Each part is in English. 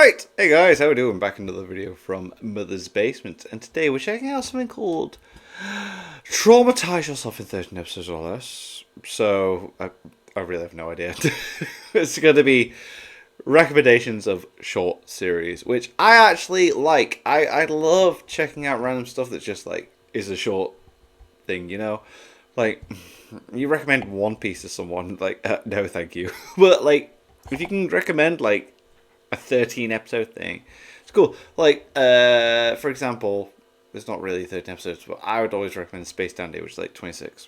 Right, hey guys, how we doing? Back in another video from Mother's Basement, and today we're checking out something called Traumatize Yourself in 13 episodes or less. So, I really have no idea. It's going to be recommendations of short series, which I actually like. I love checking out random stuff that just, like, is a short thing, you know? Like, you recommend One Piece to someone, like, no thank you. But, like, if you can recommend, like, a 13 episode thing, it's cool. Like, for example, there's not really 13 episodes, but I would always recommend Space Dandy, which is like 26.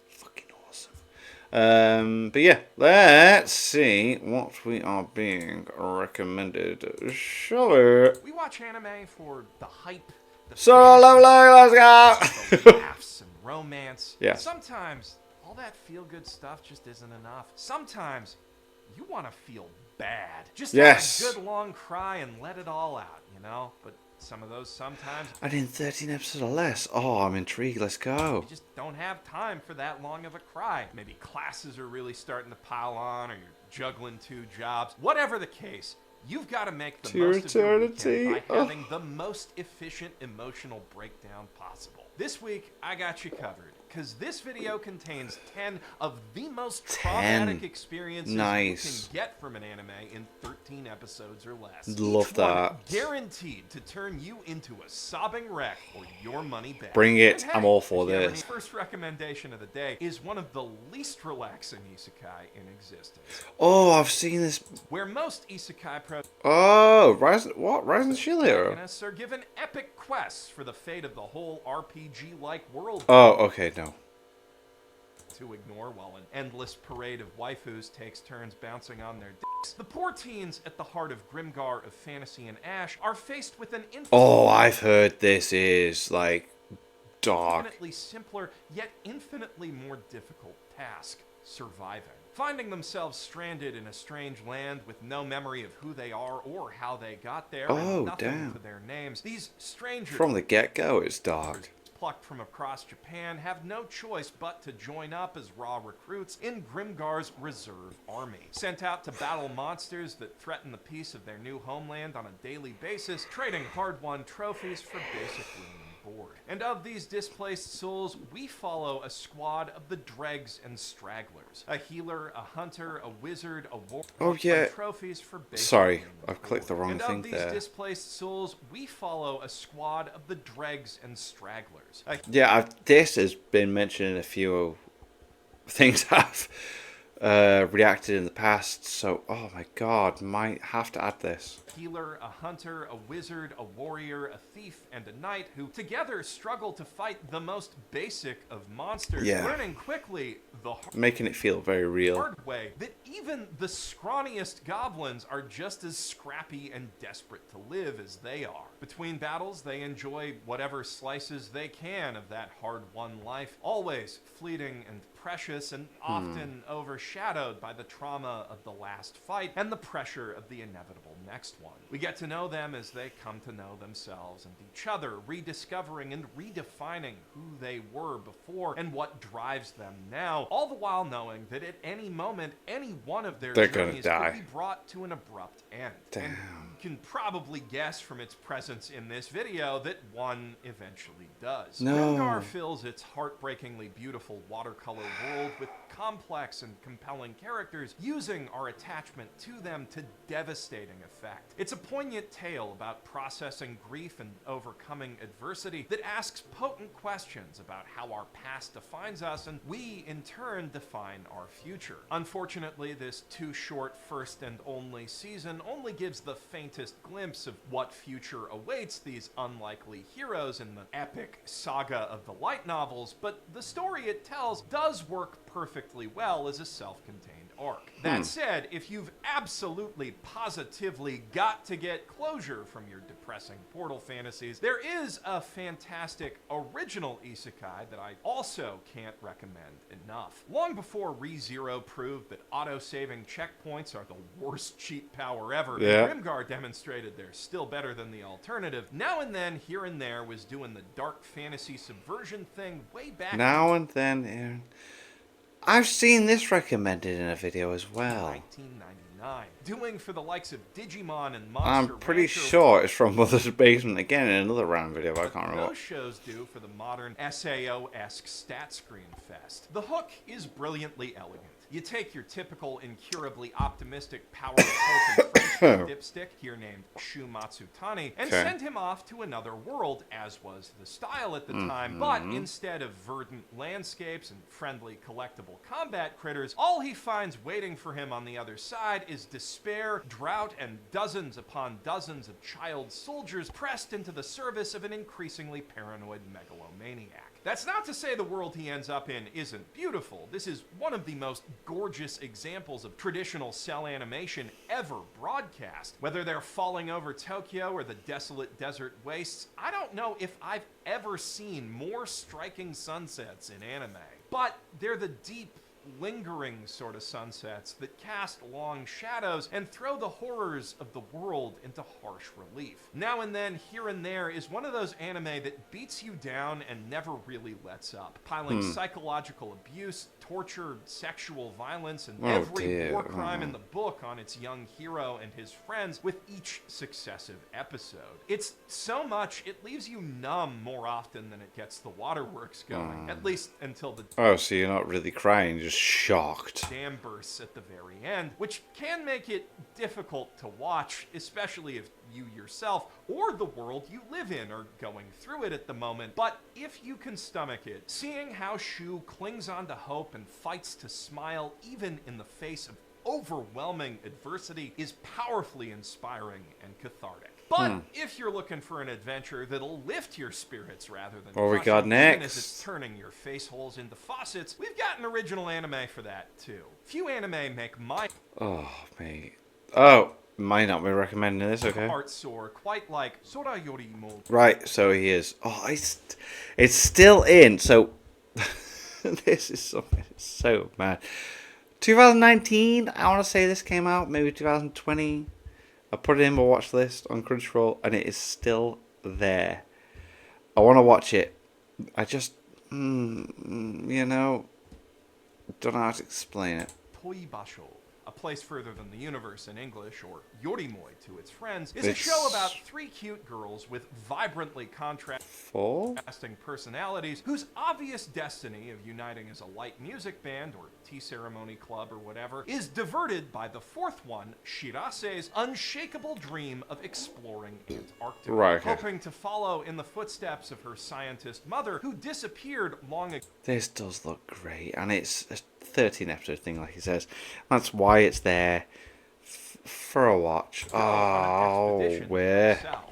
Fucking awesome. But yeah, let's see what we are being recommended. Shall we? We watch anime for the hype, the So fantasy, lovely, let's the go! laughs and romance. Yeah. Sometimes all that feel-good stuff just isn't enough. Sometimes you want to feel bad. Just Yes. have a good long cry and let it all out, you know? But some of those sometimes And in 13 episodes or less. Oh, I'm intrigued, let's go. you just don't have time for that long of a cry. Maybe classes are really starting to pile on, or you're juggling 2 jobs. Whatever the case, you've got to make the To your most of your eternity. weekend by having the most efficient emotional breakdown possible. This week, I got you covered, because this video contains 10 of the most traumatic experiences Nice. you can get from an anime in 13 episodes or less. Love Each one that. guaranteed to turn you into a sobbing wreck or your money back. Bring it, And I'm hey, all for if you have this. any- First recommendation of the day is one of the least relaxing isekai in existence. Oh, I've seen this. Where most isekai Oh, Rising Shield Hero. protagonists are given epic quests for the fate of the whole RPG-like world Oh, okay, no. to ignore while an endless parade of waifus takes turns bouncing on their dicks. The poor teens at the heart of Grimgar of Fantasy and Ash are faced with an Oh, I've heard this is, like, dark. infinitely simpler, yet infinitely more difficult task: surviving. Finding themselves stranded in a strange land with no memory of who they are or how they got there, Oh, and nothing damn. to their names. These strangers, From the get-go, it's dark. plucked from across Japan, have no choice but to join up as raw recruits in Grimgar's reserve army. Sent out to battle monsters that threaten the peace of their new homeland on a daily basis, trading hard-won trophies for basic room and board. And of these displaced souls, we follow a squad of the dregs and stragglers. A healer, a hunter, a wizard, a warrior. Oh, yeah. Trophies for basic Sorry, room and I've clicked the board. wrong And thing of these there. displaced souls, we follow a squad of the dregs and stragglers. Yeah, this has been mentioned in a few things I've reacted in the past, so, oh my god, might have to add this. Healer, a hunter, a wizard, a warrior, a thief, and a knight who together struggle to fight the most basic of monsters, Yeah. learning quickly the Making it feel very real. hard way that even the scrawniest goblins are just as scrappy and desperate to live as they are. Between battles, they enjoy whatever slices they can of that hard-won life, always fleeting and precious and often overshadowed by the trauma of the last fight and the pressure of the inevitable next one. We get to know them as they come to know themselves and each other, rediscovering and redefining who they were before and what drives them now, all the while knowing that at any moment, any one of their They're gonna journeys die. could be brought to an abrupt end. Damn. And you can probably guess from its presence in this video that one eventually does. No. Grimgar fills its heartbreakingly beautiful watercolor world with complex and compelling characters, using our attachment to them to devastating effect. It's a poignant tale about processing grief and overcoming adversity that asks potent questions about how our past defines us and we, in turn, define our future. Unfortunately, this too short first and only season only gives the faintest glimpse of what future awaits these unlikely heroes in the epic saga of the light novels, but the story it tells does work perfectly well as a self-contained arc. That said, if you've absolutely positively got to get closure from your depressing portal fantasies, there is a fantastic original isekai that I also can't recommend enough. Long before ReZero proved that auto-saving checkpoints are the worst cheat power ever, Yeah. Grimgar demonstrated they're still better than the alternative. Now and then, here and there, was doing the dark fantasy subversion thing way back Now and then, Aaron. I've seen this recommended in a video as well. 1999. doing for the likes of Digimon and I'm Monster pretty Rancher sure it's from Mother's Basement again in another random video, but I can't remember. those shows do for the modern SAO-esque stat screen fest. The hook is brilliantly elegant. You take your typical incurably optimistic power of hope and friendship dipstick, here named Shu Matsutani, and send him off to another world, as was the style at the time, but instead of verdant landscapes and friendly collectible combat critters, all he finds waiting for him on the other side is despair, drought, and dozens upon dozens of child soldiers pressed into the service of an increasingly paranoid megalomaniac. That's not to say the world he ends up in isn't beautiful. This is one of the most gorgeous examples of traditional cell animation ever broadcast. Whether they're falling over Tokyo or the desolate desert wastes, I don't know if I've ever seen more striking sunsets in anime. But they're the deep, lingering sort of sunsets that cast long shadows and throw the horrors of the world into harsh relief. Now and then, here and there, is one of those anime that beats you down and never really lets up, piling psychological abuse, torture, sexual violence, and every war crime in the book on its young hero and his friends with each successive episode. It's so much, it leaves you numb more often than it gets the waterworks going, at least until the Oh, so you're not really crying, you're just shocked. dam bursts at the very end, which can make it difficult to watch, especially if you yourself or the world you live in are going through it at the moment. But if you can stomach it, seeing how Shu clings on to hope and fights to smile even in the face of overwhelming adversity is powerfully inspiring and cathartic. But if you're looking for an adventure that'll lift your spirits rather than What we crush got them, even next? as it's turning your face holes into faucets, we've got an original anime for that too. Few anime make my Oh, mate. Oh, might not be recommending this, okay? heart soar quite like Sora Yorimo. Right, so he is. Oh, it's still in, so... this is so mad. 2019, I want to say this came out, maybe 2020. I put it in my watch list on Crunchyroll, and it is still there. I want to watch it. I just, you know, don't know how to explain it. Toibasho, a place further than the universe in English, or Yorimoi to its friends, is a It's- show about three cute girls with vibrantly contrasting Four? personalities whose obvious destiny of uniting as a light music band or tea ceremony club or whatever is diverted by the fourth one, Shirase's unshakable dream of exploring Antarctica. Right, okay. Hoping to follow in the footsteps of her scientist mother who disappeared long ago. This does look great, and it's a 13 episode thing, like he says. That's why it's there for a watch. On Oh, an expedition where? south.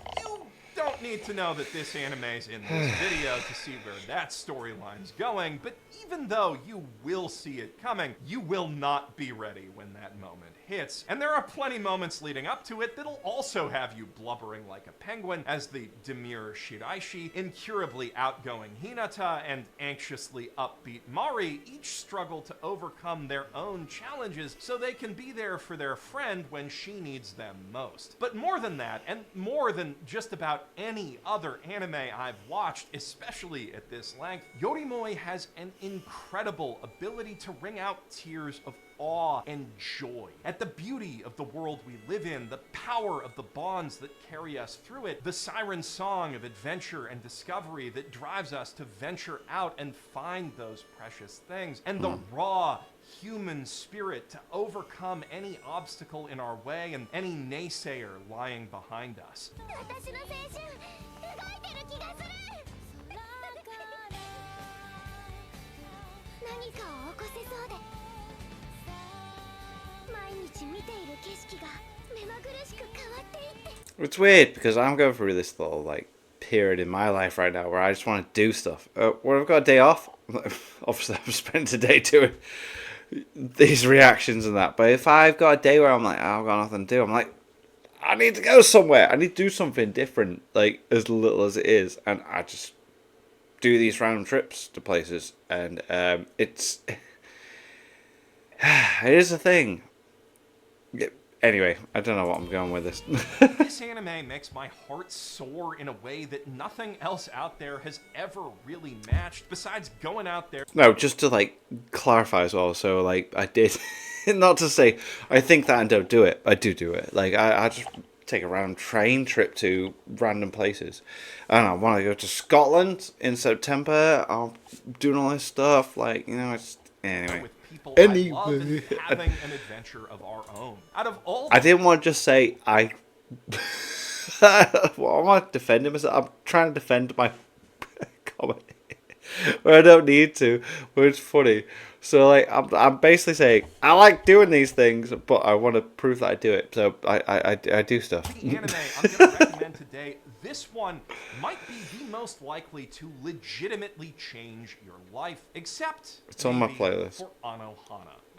You don't need to know that this anime's in this video to see where that storyline's going, but even though you will see it coming, you will not be ready when that moment hits. And there are plenty moments leading up to it that'll also have you blubbering like a penguin as the demure Shiraishi, incurably outgoing Hinata, and anxiously upbeat Mari each struggle to overcome their own challenges so they can be there for their friend when she needs them most. But more than that, and more than just about any other anime I've watched, especially at this length, Yorimoi has an incredible ability to wring out tears of awe and joy at the beauty of the world we live in, the power of the bonds that carry us through it, the siren song of adventure and discovery that drives us to venture out and find those precious things, and the raw human spirit to overcome any obstacle in our way and any naysayer lying behind us. 私の青春動いてる気がする何かを起こせそうで毎日見ている景色が目まぐるしく変わっていって It's weird because I'm going through this little like period in my life right now where I just want to do stuff. When I've got a day off, obviously I've spent a day doing these reactions and that. But if I've got a day where I'm like, oh, I've got nothing to do, I'm like, I need to go somewhere. I need to do something different, like as little as it is, and I just do these random trips to places, and it's it is a thing. Anyway, I don't know what I'm going with this. This anime makes my heart soar in a way that nothing else out there has ever really matched, besides going out there No, just to like clarify as well. So like I did not to say I think that and don't do it. I do it. Like I just take a random train trip to random places. I don't know. I want to go to Scotland in September. I'm doing all this stuff. Like, it's anyway. With people I love and Anyway, having an adventure of our own. Out of all I didn't want to just say I. Well, I'm not defending myself. I'm trying to defend my comedy, where I don't need to, but it's funny. So like, I'm basically saying I like doing these things, but I want to prove that I do it. So I do stuff. the anime I'm going to recommend today, this one might be the most likely to legitimately change your life, except It's on my maybe playlist. for Anohana,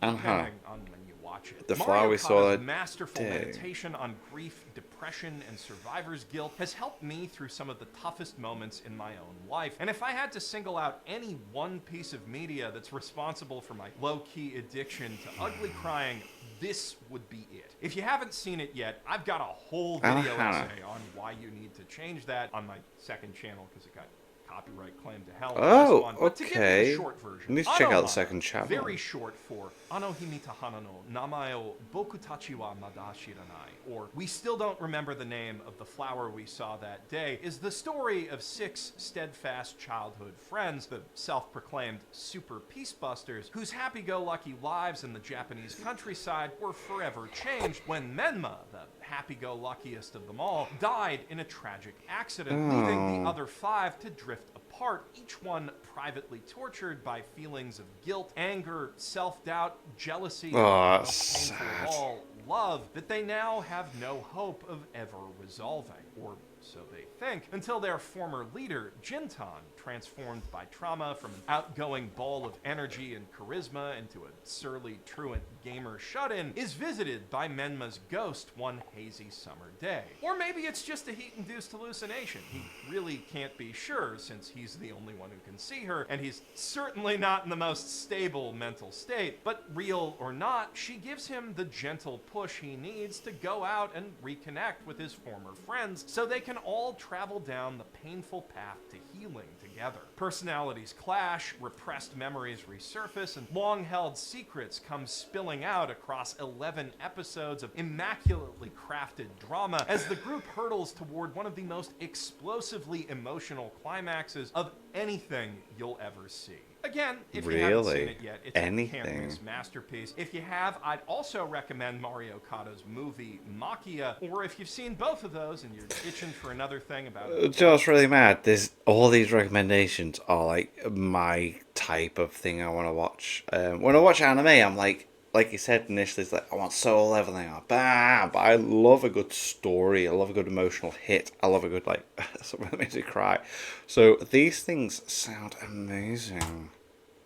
Anohana. depending on when you watch it. The Mario flower we saw Kata's that masterful day. meditation on grief, depression, and survivor's guilt has helped me through some of the toughest moments in my own life. And if I had to single out any one piece of media that's responsible for my low-key addiction to ugly crying, this would be it. If you haven't seen it yet, I've got a whole video essay on why you need to change that on my second channel because it got copyright claim to hell. Oh, one. But to give you okay. a short version, You need to check out the Anohana, second channel. Very short for Anohimita Hana no Namae o Boku Tachi wa Mada Shiranai, or We Still Don't Remember the Name of the Flower We Saw That Day, is the story of 6 steadfast childhood friends, the self-proclaimed super peacebusters, whose happy-go-lucky lives in the Japanese countryside were forever changed when Menma, the happy-go-luckiest of them all, died in a tragic accident, leaving the other 5 to drift apart, each one privately tortured by feelings of guilt, anger, self-doubt, jealousy, Oh, and that's most painful sad. of all, love, that they now have no hope of ever resolving, or so they think, until their former leader, Jintan, transformed by trauma from an outgoing ball of energy and charisma into a surly, truant gamer shut-in, is visited by Menma's ghost one hazy summer day. Or maybe it's just a heat-induced hallucination. He really can't be sure, since he's the only one who can see her, and he's certainly not in the most stable mental state. But real or not, she gives him the gentle push he needs to go out and reconnect with his former friends, so they can all travel down the painful path to healing together. Personalities clash, repressed memories resurface, and long-held secrets come spilling out across 11 episodes of immaculately crafted drama as the group hurtles toward one of the most explosively emotional climaxes of anything you'll ever see. Again, if you haven't seen Really? it yet, it's Anything? a can't-miss masterpiece. If you have, I'd also recommend Mario Kata's movie Makia, or if you've seen both of those and you're itching for another thing about it. Just really mad. There's all these recommendations are like my type of thing I want to watch. When I watch anime, I'm like you said initially, it's like I want Soul Level thing, bam. But I love a good story. I love a good emotional hit. I love a good something that makes you cry. So these things sound amazing.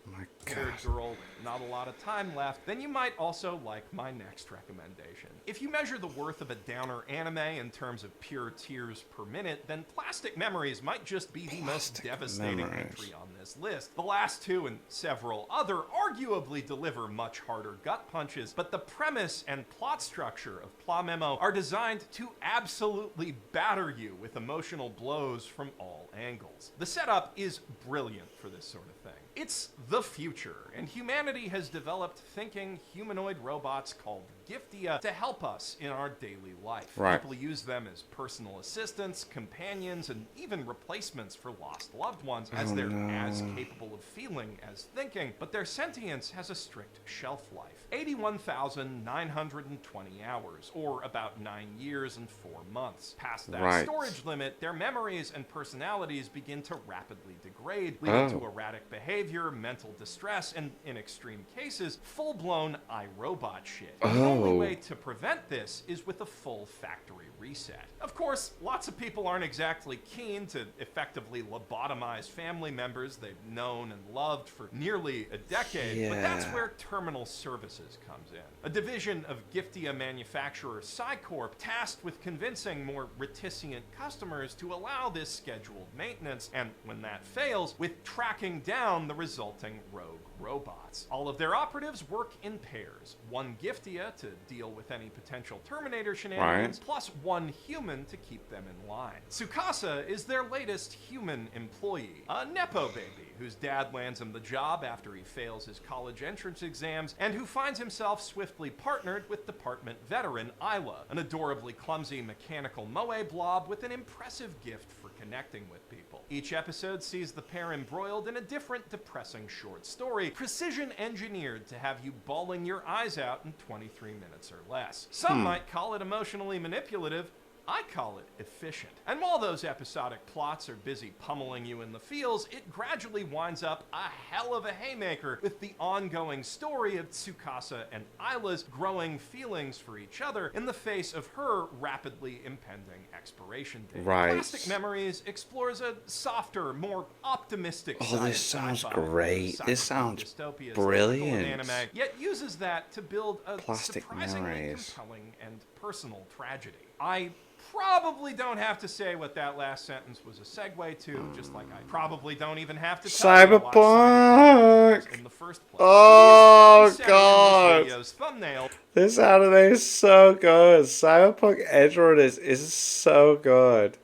My Weird God. girl, not a lot of time left, then you might also like my next recommendation. If you measure the worth of a downer anime in terms of pure tears per minute, then Plastic Memories might just be the most Plastic devastating Memories. entry on this list. The last two and several other arguably deliver much harder gut punches, but the premise and plot structure of Pla Memo are designed to absolutely batter you with emotional blows from all angles. The setup is brilliant for this sort of thing. It's the future, and humanity has developed thinking humanoid robots called Giftia to help us in our daily life. Right. People use them as personal assistants, companions, and even replacements for lost loved ones, as they're as capable of feeling as thinking, but their sentience has a strict shelf life. 81,920 hours, or about 9 years and 4 months. Past that Right. storage limit, their memories and personalities begin to rapidly degrade, leading to erratic behavior, mental distress, and, in extreme cases, full-blown iRobot shit. The only way to prevent this is with a full factory reset. Of course, lots of people aren't exactly keen to effectively lobotomize family members they've known and loved for nearly a decade, but that's Yeah. where Terminal Services comes in. A division of Giftia manufacturer Cycorp, tasked with convincing more reticent customers to allow this scheduled maintenance, and when that fails, with tracking down the resulting rogue robots. All of their operatives work in pairs. One Giftia to deal with any potential Terminator shenanigans, Right. plus one human to keep them in line. Tsukasa is their latest human employee, a Nepo baby whose dad lands him the job after he fails his college entrance exams, and who finds himself swiftly partnered with department veteran Isla, an adorably clumsy mechanical moe blob with an impressive gift for connecting with people. Each episode sees the pair embroiled in a different depressing short story, precision engineered to have you bawling your eyes out in 23 minutes or less. Some might call it emotionally manipulative. I call it efficient. And while those episodic plots are busy pummeling you in the feels, it gradually winds up a hell of a haymaker with the ongoing story of Tsukasa and Isla's growing feelings for each other in the face of her rapidly impending expiration date. Right. Plastic Memories explores a softer, more optimistic Oh, side this of sounds sci-fi, great. cyberpunk This sounds dystopias brilliant. typical in anime, yet uses that to build a Plastic surprisingly Memories. compelling and personal tragedy. I probably don't have to say what that last sentence was a segue to, just like I probably don't even have to tell you to watch Cyberpunk in the first place. Oh, Centered in this God. video's thumbnail. This anime is so good. Cyberpunk Edge Runners is so good.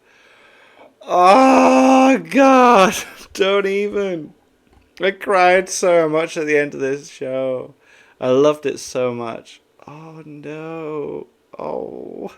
Oh, God. Don't even. I cried so much at the end of this show. I loved it so much. Oh, no. Oh.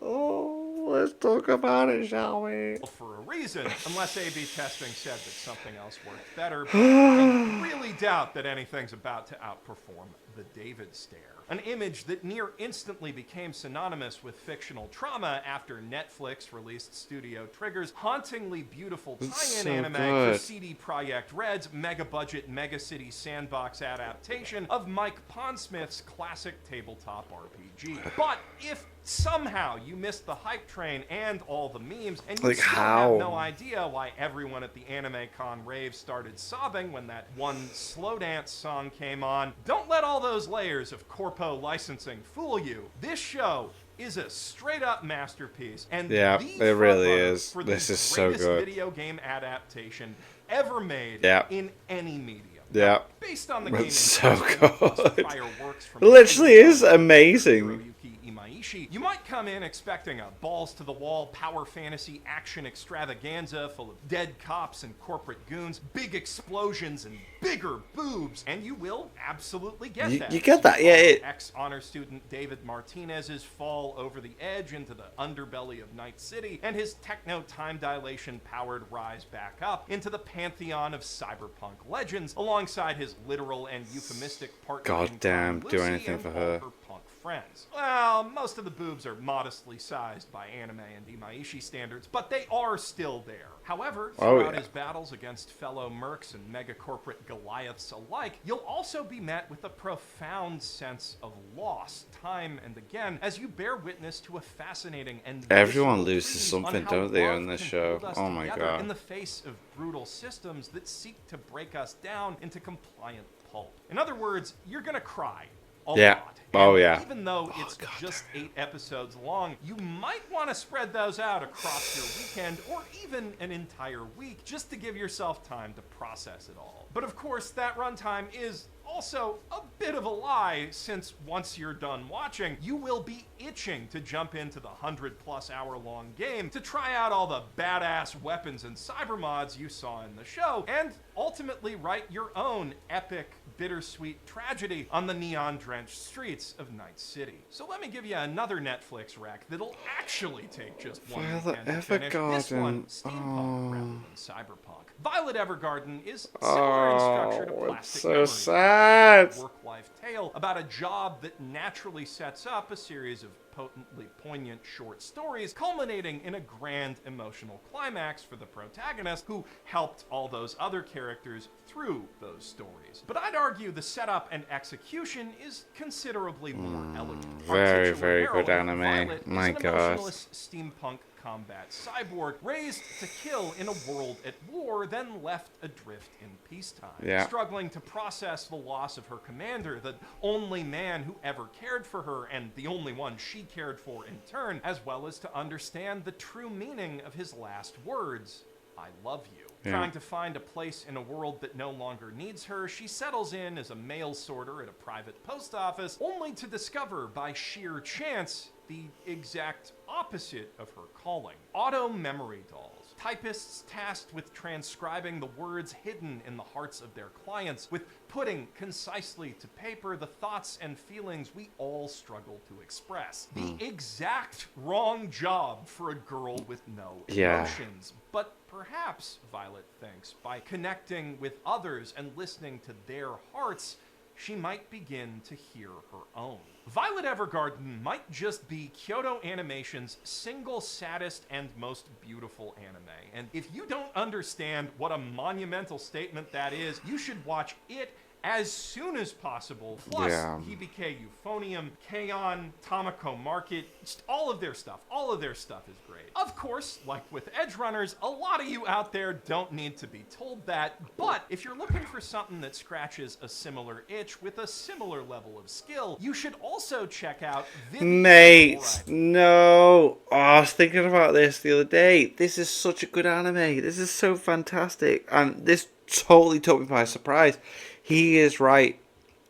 Oh, let's talk about it, shall we? For a reason, unless A/B testing said that something else worked better. But I really doubt that anything's about to outperform the David stare. An image that near instantly became synonymous with fictional trauma after Netflix released Studio Trigger's hauntingly beautiful tie-in so anime good. for CD Projekt Red's mega-budget Mega City Sandbox adaptation of Mike Pondsmith's classic tabletop RPG. But if somehow you missed the hype train and all the memes, and you Like, still how? have no idea why everyone at the Anime Con rave started sobbing when that one slow dance song came on, don't let all those layers of corpo licensing fool you. This show is a straight-up masterpiece, and Yeah, the it really frontrunner is. for This the is so greatest good. video game adaptation ever made Yeah. in any medium. Yeah. Based on the It's game so in question, plus good. prior works from It literally is Hiroyuki amazing. Imaishi, you might come in expecting a balls-to-the-wall power fantasy action extravaganza full of dead cops and corporate goons, big explosions, and bigger boobs, and you will absolutely get that. You get that, yeah. Ex-honor student David Martinez's fall over the edge into the underbelly of Night City, and his techno-time dilation-powered rise back up into the pantheon of cyberpunk legends, alongside his literal and euphemistic partner in Goddamn, crime, do Lucy, anything and for all her. punk friends. Well, most of the boobs are modestly sized by anime and Imaishi standards, but they are still there. However, Oh, throughout yeah. his battles against fellow mercs and mega-corporate Goliaths alike, you'll also be met with a profound sense of loss, time and again, as you bear witness to a fascinating and Everyone visceral loses treatise something, on how don't they, love on this can show? hold us Oh my together God. in the face of brutal systems that seek to break us down into compliant pulp. In other words, you're gonna cry. A Yeah. lot. Oh, And yeah. even though it's just 8 episodes long, you might want to spread those out across your weekend or even an entire week just to give yourself time to process it all. But of course, that runtime is also a bit of a lie, since once you're done watching, you will be itching to jump into the 100+ hour long game to try out all the badass weapons and cyber mods you saw in the show, and ultimately write your own epic, bittersweet tragedy on the neon-drenched streets of Night City. So let me give you another Netflix rec that'll actually take just one Violet weekend to finish. This one, Evergarden. steampunk rather than cyberpunk. Violet Evergarden is similar in Oh, structure to it's Plastic so Memories, sad. a work-life tale about a job that naturally sets up a series of potently poignant short stories, culminating in a grand emotional climax for the protagonist, who helped all those other characters through those stories. But I'd argue the setup and execution is considerably more elegant. Our very, titular very good heroine, anime. Violet, My is an God. emotionless steampunk combat cyborg raised to kill in a world at war, then left adrift in peacetime. Yeah. Struggling to process the loss of her commander, the only man who ever cared for her and the only one she cared for in turn, as well as to understand the true meaning of his last words, "I love you." Trying to find a place in a world that no longer needs her, she settles in as a mail sorter at a private post office, only to discover by sheer chance the exact opposite of her calling. Auto memory dolls. Typists tasked with transcribing the words hidden in the hearts of their clients, with putting concisely to paper the thoughts and feelings we all struggle to express. The exact wrong job for a girl with no emotions. But perhaps, Violet thinks, by connecting with others and listening to their hearts, she might begin to hear her own. Violet Evergarden might just be Kyoto Animation's single saddest and most beautiful anime. And if you don't understand what a monumental statement that is, you should watch it as soon as possible. Plus, Hibike Euphonium, Keion, Tamako Market, just all of their stuff. All of their stuff is great. Of course, like with Edgerunners, a lot of you out there don't need to be told that, but if you're looking for something that scratches a similar itch with a similar level of skill, you should also check out Mate, no. Oh, I was thinking about this the other day. This is such a good anime. This is so fantastic. And this totally took me by surprise. He is right.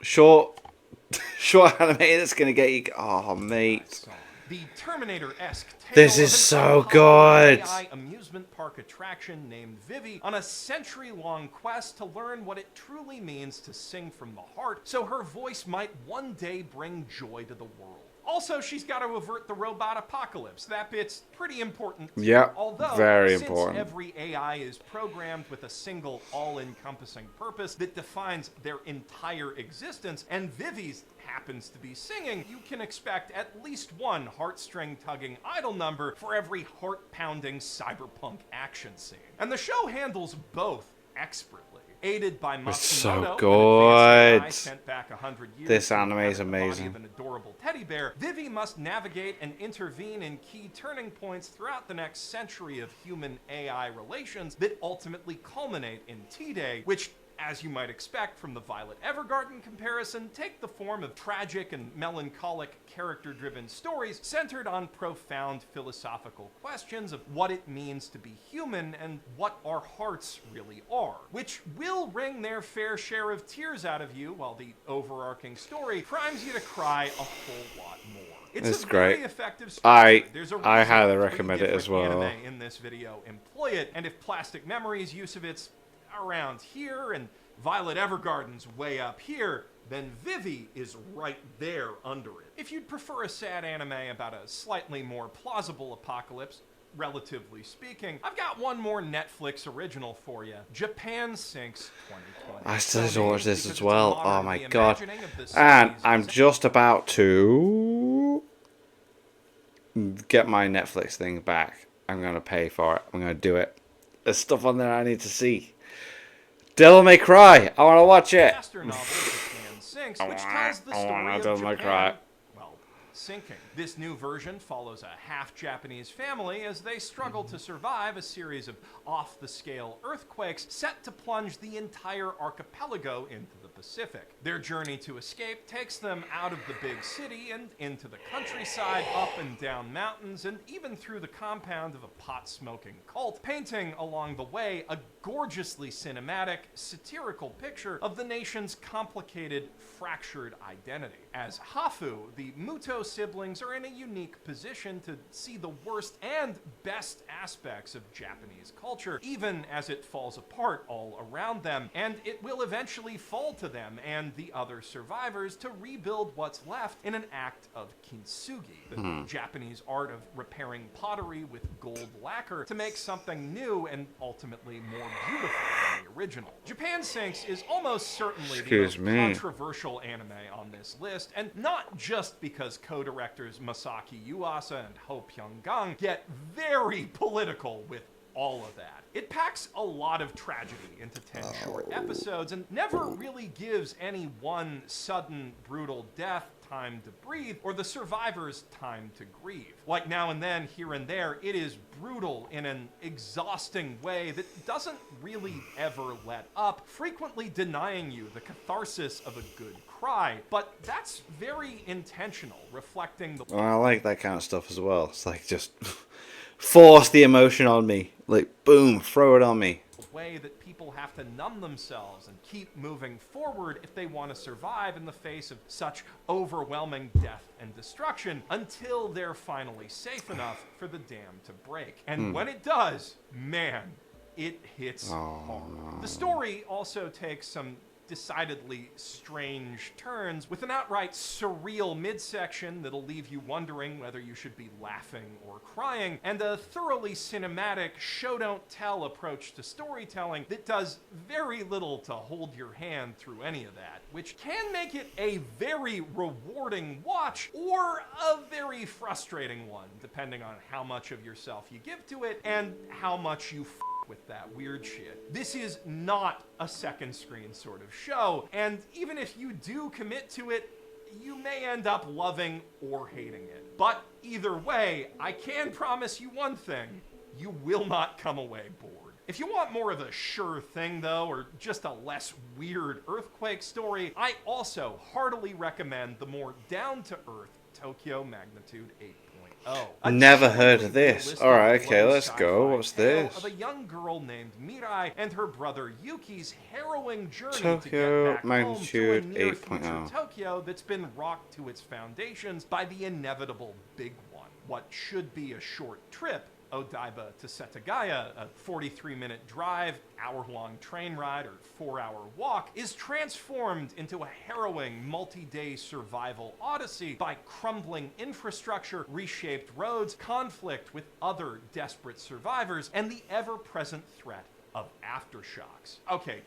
Short anime that's gonna get you. Oh, mate. The Terminator-esque tale this is so good. AI amusement park attraction named Vivi on a century-long quest to learn what it truly means to sing from the heart, so her voice might one day bring joy to the world. Also, she's got to avert the robot apocalypse. That bit's pretty important. Yeah, although, very since important. Every AI is programmed with a single all-encompassing purpose that defines their entire existence, and Vivi's happens to be singing, you can expect at least one heartstring-tugging idol number for every heart-pounding cyberpunk action scene. And the show handles both expertly. Aided by Matsumoto, so good. an advanced AI sent back 100 years This to anime is inhabit the body amazing. of an adorable teddy bear, Vivi must navigate and intervene in key turning points throughout the next century of human-AI relations that ultimately culminate in T-Day, which, as you might expect from the Violet Evergarden comparison, take the form of tragic and melancholic character-driven stories centered on profound philosophical questions of what it means to be human and what our hearts really are, which will wring their fair share of tears out of you, while the overarching story primes you to cry a whole lot more. It's a great. very effective structure. There's a I reason highly three recommend it as different well. anime in this video employ it, and if Plastic Memories' use of it's around here and Violet Evergarden's way up here, then Vivi is right there under it. If you'd prefer a sad anime about a slightly more plausible apocalypse, relatively speaking, I've got one more Netflix original for you. Japan Sinks 2020. I still need to watch this Because as it's a well. modern Oh my god. reimagining of the And 60s I'm just about to get my Netflix thing back. I'm going to pay for it. I'm going to do it. There's stuff on there I need to see. Devil May Cry. I want to watch it. Master novel Japan Sinks, which tells the I story wanna of Devil May Japan, Cry. well, sinking. This new version follows a half-Japanese family as they struggle to survive a series of off-the-scale earthquakes set to plunge the entire archipelago into the Pacific. Their journey to escape takes them out of the big city and into the countryside, up and down mountains, and even through the compound of a pot-smoking cult, painting along the way a gorgeously cinematic, satirical picture of the nation's complicated, fractured identity. As Hafu, the Muto siblings are in a unique position to see the worst and best aspects of Japanese culture, even as it falls apart all around them, and it will eventually fall to them and the other survivors to rebuild what's left in an act of kintsugi, the Japanese art of repairing pottery with gold lacquer to make something new and ultimately more beautiful than the original. Japan Sinks is almost certainly the most controversial anime on this list, and not just because co-directors Masaki Yuasa and Ho Pyung-gang get very political with all of that. It packs a lot of tragedy into 10 short episodes and never really gives any one sudden, brutal death time to breathe or the survivors time to grieve. Like now and then, here and there, it is brutal in an exhausting way that doesn't really ever let up, frequently denying you the catharsis of a good cry. But that's very intentional, reflecting the... Well, I like that kind of stuff as well. It's like just force the emotion on me. Like, boom, throw it on me. way that people have to numb themselves and keep moving forward if they want to survive in the face of such overwhelming death and destruction until they're finally safe enough for the dam to break. And when it does, man, it hits hard. The story also takes some decidedly strange turns, with an outright surreal midsection that'll leave you wondering whether you should be laughing or crying, and a thoroughly cinematic show-don't-tell approach to storytelling that does very little to hold your hand through any of that, which can make it a very rewarding watch or a very frustrating one, depending on how much of yourself you give to it and how much you with that weird shit. This is not a second screen sort of show, and even if you do commit to it, you may end up loving or hating it. But either way, I can promise you one thing: you will not come away bored. If you want more of a sure thing, though, or just a less weird earthquake story, I also heartily recommend the more down-to-earth Tokyo Magnitude 8.0. Never heard of this. Alright, okay, let's go. What's this? Of a young girl named Mirai and her brother Yuki's harrowing journey Tokyo to get back Magnitude home to a near 8.0. future Tokyo that's been rocked to its foundations by the inevitable big one. What should be a short trip, Odaiba to Setagaya, a 43-minute drive, hour-long train ride, or 4-hour walk, is transformed into a harrowing multi-day survival odyssey by crumbling infrastructure, reshaped roads, conflict with other desperate survivors, and the ever-present threat of aftershocks. Okay,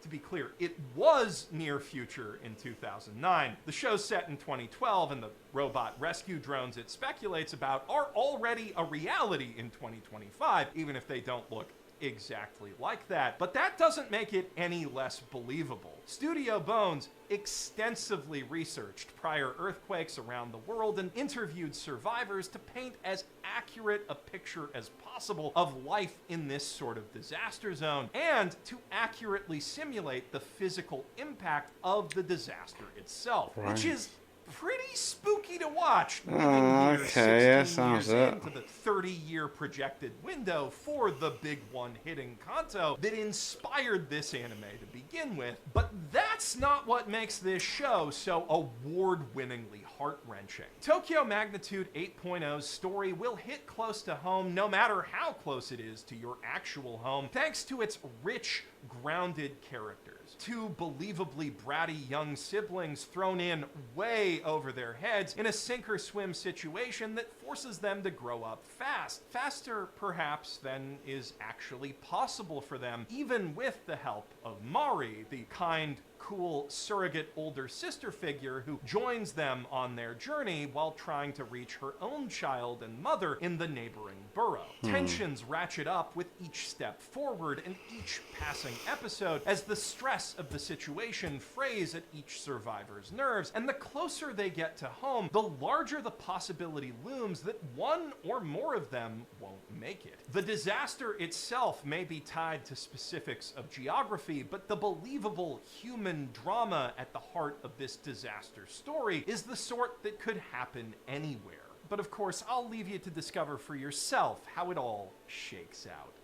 to be clear, it was near future in 2009. The show's set in 2012, and the robot rescue drones it speculates about are already a reality in 2025, even if they don't look exactly like that. But that doesn't make it any less believable. Studio Bones extensively researched prior earthquakes around the world and interviewed survivors to paint as accurate a picture as possible of life in this sort of disaster zone, and to accurately simulate the physical impact of the disaster itself, which is pretty spooky to watch. Okay, yeah, sounds it. Into the 30-year projected window for the big one hitting Kanto that inspired this anime to begin with. But that's not what makes this show so award-winningly heart-wrenching. Tokyo Magnitude 8.0's story will hit close to home, no matter how close it is to your actual home, thanks to its rich, grounded characters. Two believably bratty young siblings thrown in way over their heads in a sink-or-swim situation that forces them to grow up fast. Faster, perhaps, than is actually possible for them, even with the help of Mari, the kind, cool surrogate older sister figure who joins them on their journey while trying to reach her own child and mother in the neighboring borough. Tensions ratchet up with each step forward and each passing episode as the stress of the situation frays at each survivor's nerves, and the closer they get to home, the larger the possibility looms that one or more of them won't make it. The disaster itself may be tied to specifics of geography, but the believable human drama at the heart of this disaster story is the sort that could happen anywhere. But of course, I'll leave you to discover for yourself how it all shakes out.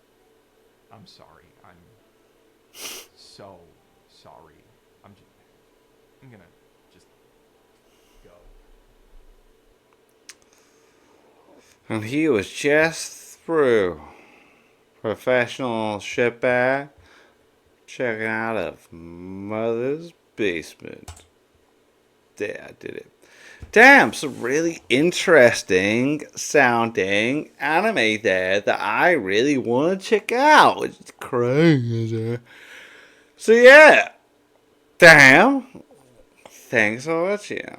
I'm sorry. I'm so sorry. I'm gonna just go. And he was just through professional shipper checking out of Mother's Basement. There, I did it. Damn, some really interesting sounding anime there that I really want to check out, which is crazy. So yeah, damn, thanks for watching.